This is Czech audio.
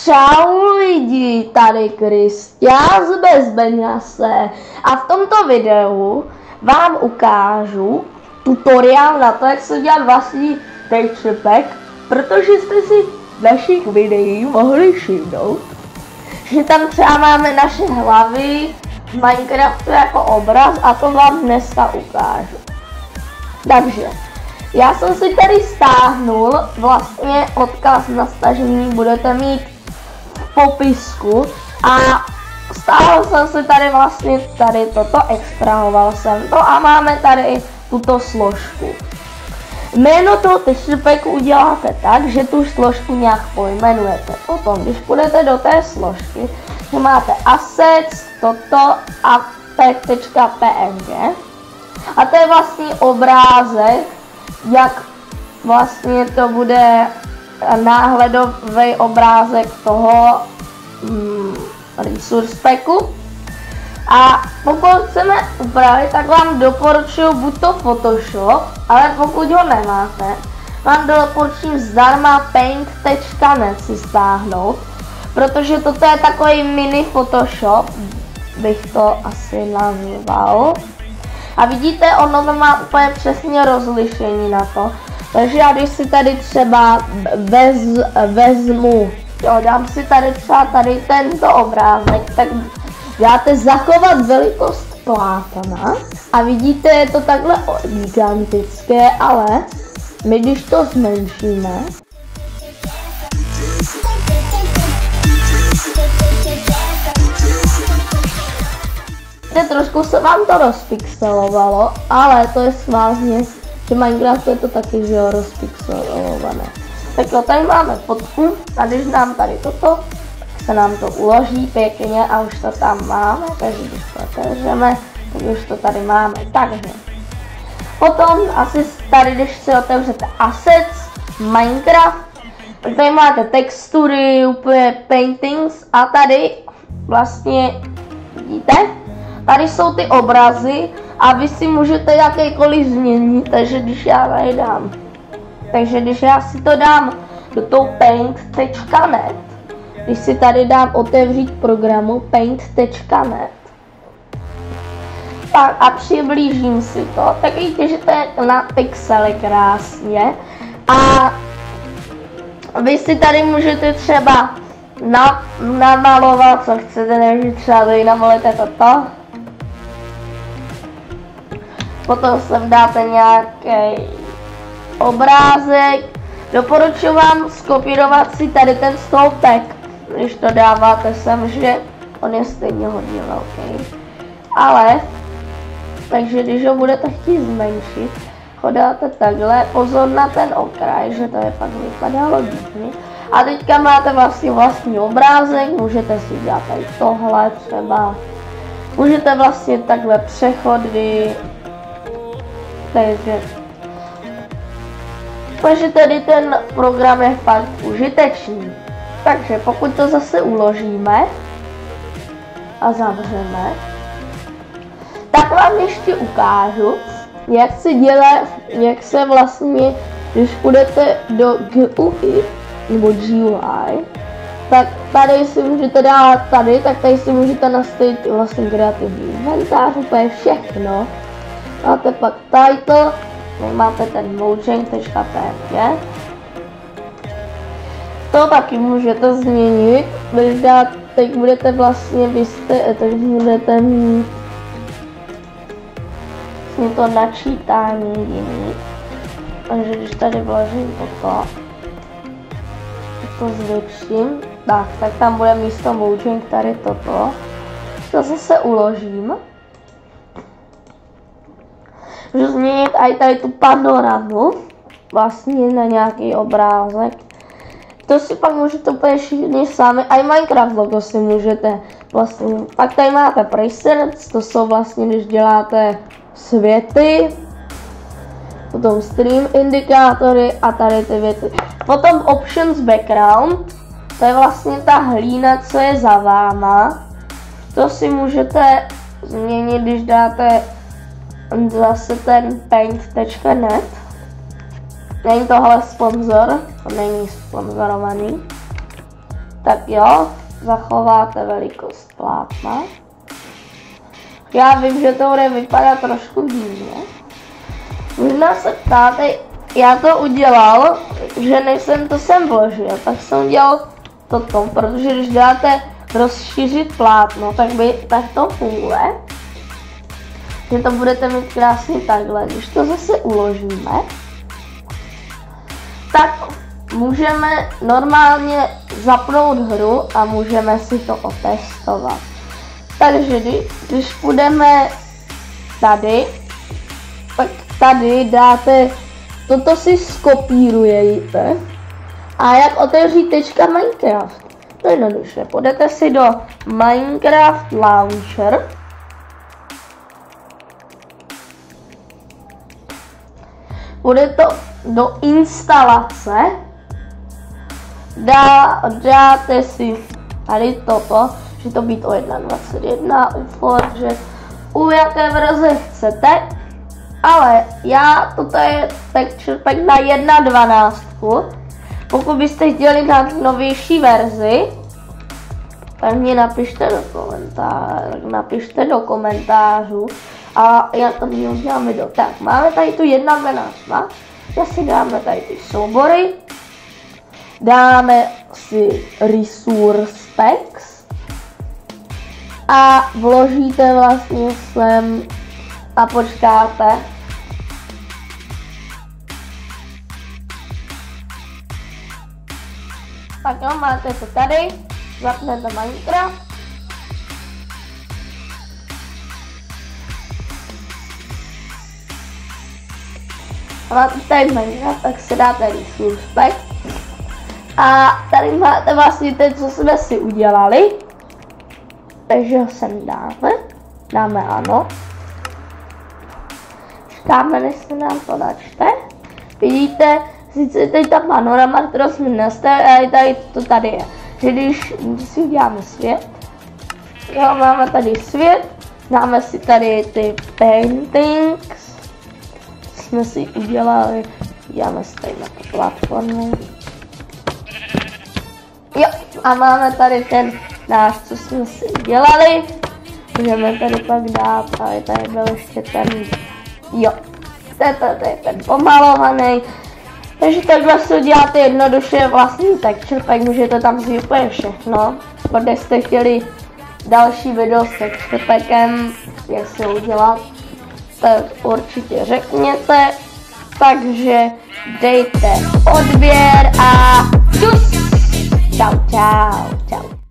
Čau lidi, tady Kristián z Bezbeňase a v tomto videu vám ukážu tutoriál na to, jak se dělat vlastní texture pack, protože jste si v našich videích mohli všimnout, že tam třeba máme naše hlavy v Minecraftu jako obraz a to vám dneska ukážu. Takže já jsem si tady stáhnul vlastně odkaz na stažení, budete mít v popisku, a stáhl jsem si tady vlastně tady toto, extrahoval jsem to a máme tady tuto složku. Jméno toho texture packu uděláte tak, že tu složku nějak pojmenujete. Potom, když půjdete do té složky, že máte assets, toto a pack.png a to je vlastně obrázek, jak vlastně to bude náhledový obrázek toho resource packu. A pokud chceme upravit, tak vám doporučuji buď to Photoshop, ale pokud ho nemáte, vám doporučuji zdarma paint.net si stáhnout, protože toto je takový mini Photoshop, bych to asi nazval. A vidíte, ono to má úplně přesně rozlišení na to. Takže já když si tady třeba vezmu, dám si tady třeba tady tento obrázek, tak dáte zachovat velikost plátna a vidíte, je to takhle gigantické, ale my když to zmenšíme, trošku se vám to rozpixelovalo, ale to je schválně, že Minecraft je to taky, že jo, rozpixelované. Tak jo, tady máme fotku a když nám tady toto, tak se nám to uloží pěkně a už to tam máme, takže když to otevřeme, tak už to tady máme. Takže potom asi tady, když si otevřete assets, Minecraft, tak tady máte textury, úplně paintings a tady vlastně vidíte, tady jsou ty obrazy a vy si můžete jakýkoliv změnit, takže když já tady dám, si to dám do toho paint.net, když si tady dám otevřít programu paint.net, tak a přiblížím si to, tak vidíte, že to je na pixely krásně a vy si tady můžete třeba namalovat, co chcete, takže třeba tady namalujete toto. Potom sem dáte nějaký obrázek. Doporučuji vám skopírovat si tady ten stolpek, když to dáváte sem, že on je stejně hodně velký. Ale, takže když ho budete chtít zmenšit, ho dáte takhle, pozor na ten okraj, že to je pak vypadá logicky. A teďka máte vlastně vlastní obrázek, můžete si udělat tady tohle třeba. Můžete vlastně takhle přechody. Takže tady ten program je fakt užitečný. Takže pokud to zase uložíme a zavřeme, tak vám ještě ukážu, jak se vlastně, když půjdete do GUI nebo GUI, tak tady si můžete dát tak tady si můžete nastavit vlastně kreativní inventář, úplně všechno. Máte pak title, máte ten mojang.png. To taky můžete změnit, když teď budete vlastně, teď budete mít vlastně to načítání jiný. Takže když tady vložím toto, to zvětším, tak tam bude místo Mojang tady toto. To zase uložím. Můžu změnit i tady tu panoramu, vlastně na nějaký obrázek. To si pak můžete úplně všichni sami, i Minecraft logo si můžete vlastně. Pak tady máte presets, to jsou vlastně, když děláte světy. Potom stream indikátory a tady ty věty. Potom options background, to je vlastně ta hlína, co je za váma. To si můžete změnit, když dáte zase ten paint.net. Není tohle sponzor, to není sponzorovaný. tak jo, zachováte velikost plátna. Já vím, že to bude vypadat trošku divně. Možná se ptáte, já to udělal, že než jsem to sem vložil, tak jsem udělal toto, protože když dáte rozšířit plátno, tak to funguje. Že to budete mít krásně takhle. Když to zase uložíme, tak můžeme normálně zapnout hru a můžeme si to otestovat. Takže když půjdeme tady, tak tady dáte, toto si skopírujete a jak otevřít Minecraft. To je jednoduše, půjdete si do Minecraft Launcher. Půjdete do instalace, dáte si tady toto, že to být o 1.21, u Forge, u jaké verze chcete, ale toto je texture pack na 1.12. Pokud byste chtěli na novější verzi, tak mě napište do komentářů a já to uděláme tak. Máme tady tu 1.12, já si dáme tady ty soubory, dáme si resource packs a vložíte vlastně sem a počkáte. Tak jo, máte to tady, zapnete Minecraft. A máte tady Minecraft, tak si dáte resource pack. A tady máte vlastně teď, co jsme si udělali. Takže ho sem dáme ano. Čekáme, než se nám to načte. Vidíte, sice teď ta panorama, kterou jsme nastavili, ale tady to tady je. Že když si uděláme svět, jo, máme tady svět, dáme si tady ty paintings, jsme si udělali, děláme si tady na tu platformu. Jo, a máme tady ten náš, co jsme si udělali, můžeme tady pak dát, ale tady byl ještě ten, jo, to je ten pomalovaný. Takže takhle si uděláte jednoduše vlastní texture pack, můžete tam vzít úplně všechno. Pokud jste chtěli další video s texture packem, jak si ho udělat, tak určitě řekněte. Takže dejte odběr a čus! Čau, čau, čau.